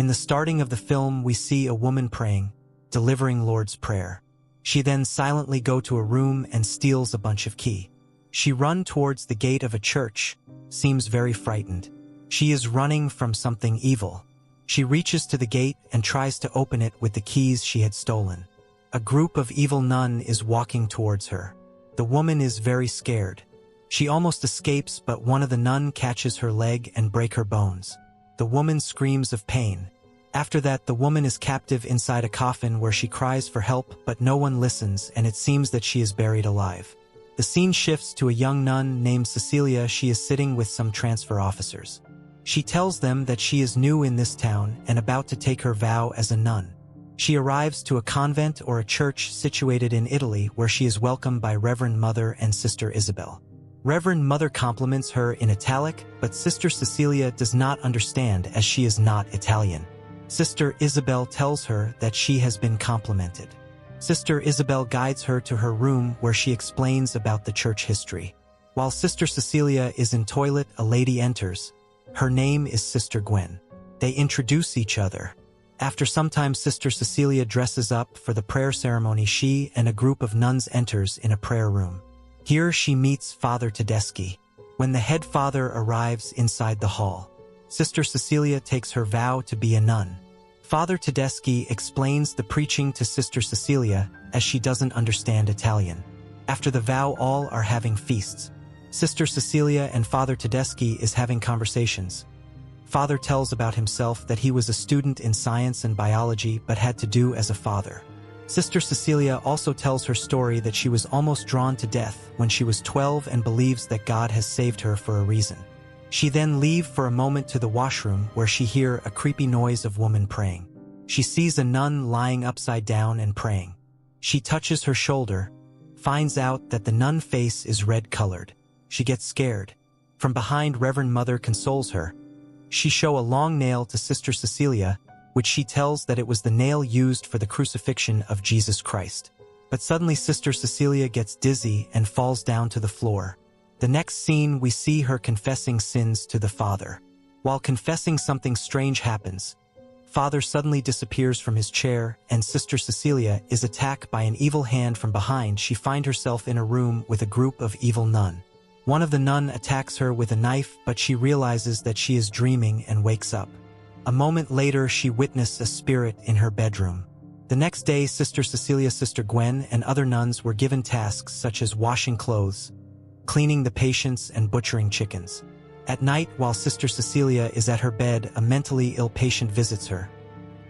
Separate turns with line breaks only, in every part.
In the starting of the film, we see a woman praying, delivering Lord's Prayer. She then silently go to a room and steals a bunch of key. She run towards the gate of a church, seems very frightened. She is running from something evil. She reaches to the gate and tries to open it with the keys she had stolen. A group of evil nun is walking towards her. The woman is very scared. She almost escapes, but one of the nun catches her leg and break her bones. The woman screams of pain. After that, the woman is captive inside a coffin where she cries for help, but no one listens, and it seems that she is buried alive. The scene shifts to a young nun named Cecilia. She is sitting with some transfer officers. She tells them that she is new in this town and about to take her vow as a nun. She arrives to a convent or a church situated in Italy where she is welcomed by Reverend Mother and Sister Isabel. Reverend Mother compliments her in Italic, but Sister Cecilia does not understand as she is not Italian. Sister Isabel tells her that she has been complimented. Sister Isabel guides her to her room where she explains about the church history. While Sister Cecilia is in toilet, a lady enters. Her name is Sister Gwen. They introduce each other. After some time, Sister Cecilia dresses up for the prayer ceremony. She and a group of nuns enters in a prayer room. Here she meets Father Tedeschi. When the head father arrives inside the hall, Sister Cecilia takes her vow to be a nun. Father Tedeschi explains the preaching to Sister Cecilia as she doesn't understand Italian. After the vow, all are having feasts. Sister Cecilia and Father Tedeschi is having conversations. Father tells about himself that he was a student in science and biology but had to do as a father. Sister Cecilia also tells her story that she was almost drawn to death when she was 12 and believes that God has saved her for a reason. She then leaves for a moment to the washroom where she hears a creepy noise of woman praying. She sees a nun lying upside down and praying. She touches her shoulder, finds out that the nun face is red-colored. She gets scared. From behind, Reverend Mother consoles her. She shows a long nail to Sister Cecilia, which she tells that it was the nail used for the crucifixion of Jesus Christ. But suddenly Sister Cecilia gets dizzy and falls down to the floor. The next scene, we see her confessing sins to the Father. While confessing, something strange happens. Father suddenly disappears from his chair, and Sister Cecilia is attacked by an evil hand from behind. She finds herself in a room with a group of evil nuns. One of the nuns attacks her with a knife, but she realizes that she is dreaming and wakes up. A moment later, she witnesses a spirit in her bedroom. The next day, Sister Cecilia, Sister Gwen, and other nuns were given tasks such as washing clothes, cleaning the patients, and butchering chickens. At night, while Sister Cecilia is at her bed, a mentally ill patient visits her,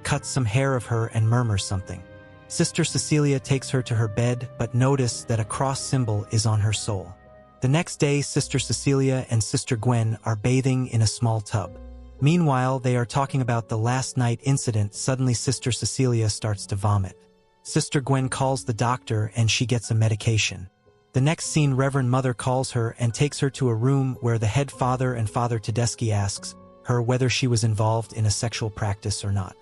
cuts some hair of her, and murmurs something. Sister Cecilia takes her to her bed, but notices that a cross symbol is on her soul. The next day, Sister Cecilia and Sister Gwen are bathing in a small tub. Meanwhile, they are talking about the last night incident. Suddenly, Sister Cecilia starts to vomit. Sister Gwen calls the doctor and she gets a medication. The next scene, Reverend Mother calls her and takes her to a room where the head father and Father Tedeschi asks her whether she was involved in a sexual practice or not.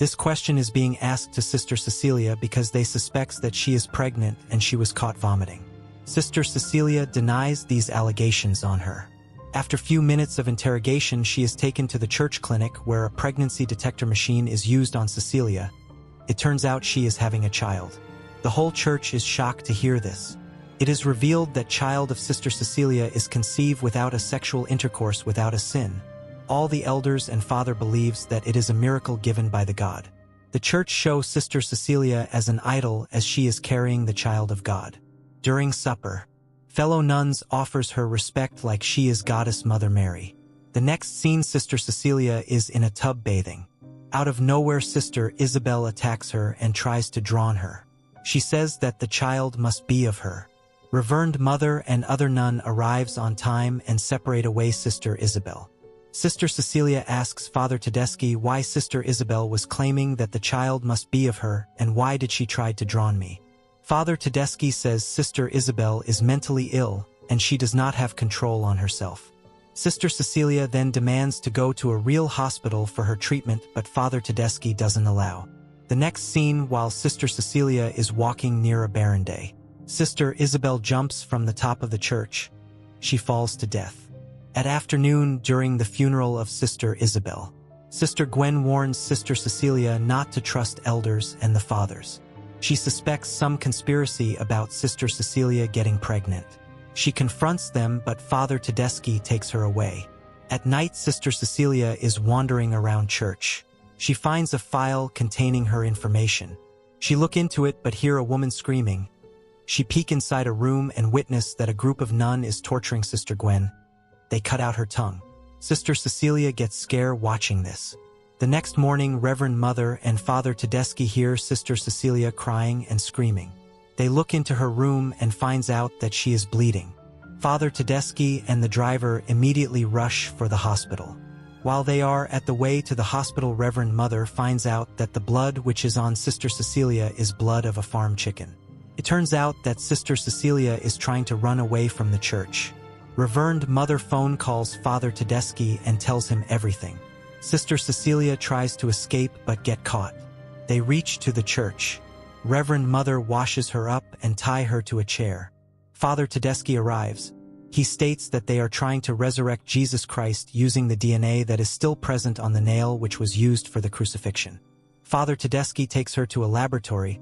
This question is being asked to Sister Cecilia because they suspect that she is pregnant and she was caught vomiting. Sister Cecilia denies these allegations on her. After few minutes of interrogation, she is taken to the church clinic where a pregnancy detector machine is used on Cecilia. It turns out she is having a child. The whole church is shocked to hear this. It is revealed that child of Sister Cecilia is conceived without a sexual intercourse, without a sin. All the elders and father believes that it is a miracle given by the God. The church shows Sister Cecilia as an idol as she is carrying the child of God. During supper, fellow nuns offers her respect like she is Goddess Mother Mary. The next scene, Sister Cecilia is in a tub bathing. Out of nowhere, Sister Isabel attacks her and tries to drown her. She says that the child must be of her. Reverend Mother and other nun arrives on time and separate away Sister Isabel. Sister Cecilia asks Father Tedeschi why Sister Isabel was claiming that the child must be of her and why did she try to drown me. Father Tedeschi says Sister Isabel is mentally ill and she does not have control on herself. Sister Cecilia then demands to go to a real hospital for her treatment, but Father Tedeschi doesn't allow. The next scene, while Sister Cecilia is walking near a barricade, Sister Isabel jumps from the top of the church. She falls to death. At afternoon, during the funeral of Sister Isabel, Sister Gwen warns Sister Cecilia not to trust elders and the fathers. She suspects some conspiracy about Sister Cecilia getting pregnant. She confronts them, but Father Tedeschi takes her away. At night, Sister Cecilia is wandering around church. She finds a file containing her information. She look into it but hear a woman screaming. She peek inside a room and witness that a group of nuns is torturing Sister Gwen. They cut out her tongue. Sister Cecilia gets scared watching this. The next morning, Reverend Mother and Father Tedeschi hear Sister Cecilia crying and screaming. They look into her room and finds out that she is bleeding. Father Tedeschi and the driver immediately rush for the hospital. While they are at the way to the hospital, Reverend Mother finds out that the blood which is on Sister Cecilia is blood of a farm chicken. It turns out that Sister Cecilia is trying to run away from the church. Reverend Mother phone calls Father Tedeschi and tells him everything. Sister Cecilia tries to escape but get caught. They reach to the church. Reverend Mother washes her up and tie her to a chair. Father Tedeschi arrives. He states that they are trying to resurrect Jesus Christ using the DNA that is still present on the nail which was used for the crucifixion. Father Tedeschi takes her to a laboratory.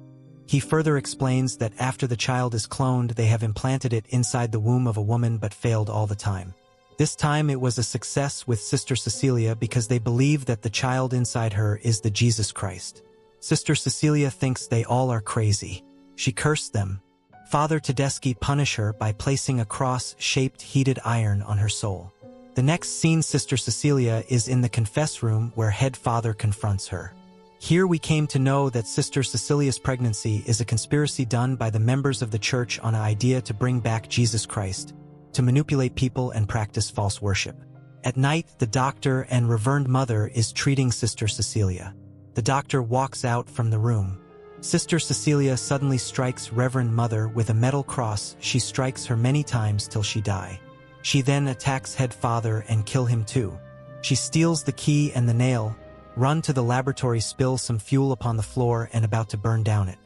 He further explains that after the child is cloned, they have implanted it inside the womb of a woman but failed all the time. This time it was a success with Sister Cecilia because they believe that the child inside her is the Jesus Christ. Sister Cecilia thinks they all are crazy. She cursed them. Father Tedeschi punished her by placing a cross-shaped heated iron on her soul. The next scene, Sister Cecilia is in the confess room where head father confronts her. Here we came to know that Sister Cecilia's pregnancy is a conspiracy done by the members of the church on an idea to bring back Jesus Christ, to manipulate people and practice false worship. At night, the doctor and Reverend Mother is treating Sister Cecilia. The doctor walks out from the room. Sister Cecilia suddenly strikes Reverend Mother with a metal cross. She strikes her many times till she die. She then attacks head father and kill him too. She steals the key and the nail, run to the laboratory, spill some fuel upon the floor and about to burn down it.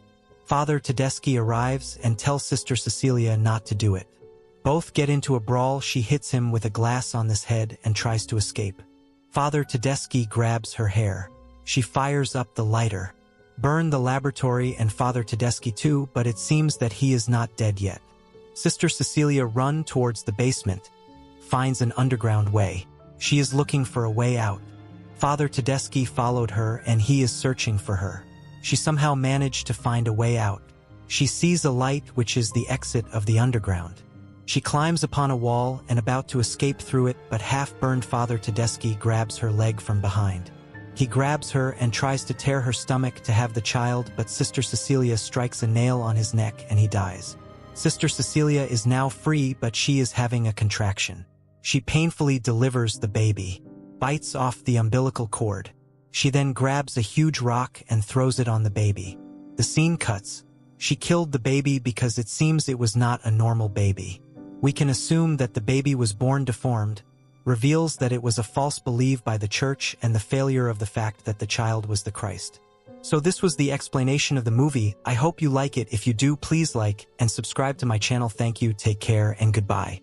Father Tedeschi arrives and tells Sister Cecilia not to do it. Both get into a brawl. She hits him with a glass on his head and tries to escape. Father Tedeschi grabs her hair. She fires up the lighter. Burn the laboratory and Father Tedeschi too, but it seems that he is not dead yet. Sister Cecilia runs towards the basement, finds an underground way. She is looking for a way out. Father Tedeschi followed her and he is searching for her. She somehow managed to find a way out. She sees a light which is the exit of the underground. She climbs upon a wall and about to escape through it, but half-burned Father Tedeschi grabs her leg from behind. He grabs her and tries to tear her stomach to have the child, but Sister Cecilia strikes a nail on his neck and he dies. Sister Cecilia is now free, but she is having a contraction. She painfully delivers the baby, bites off the umbilical cord. She then grabs a huge rock and throws it on the baby. The scene cuts. She killed the baby because it seems it was not a normal baby. We can assume that the baby was born deformed, reveals that it was a false belief by the church and the failure of the fact that the child was the Christ. So this was the explanation of the movie. I hope you like it. If you do, please like and subscribe to my channel. Thank you, take care, and goodbye.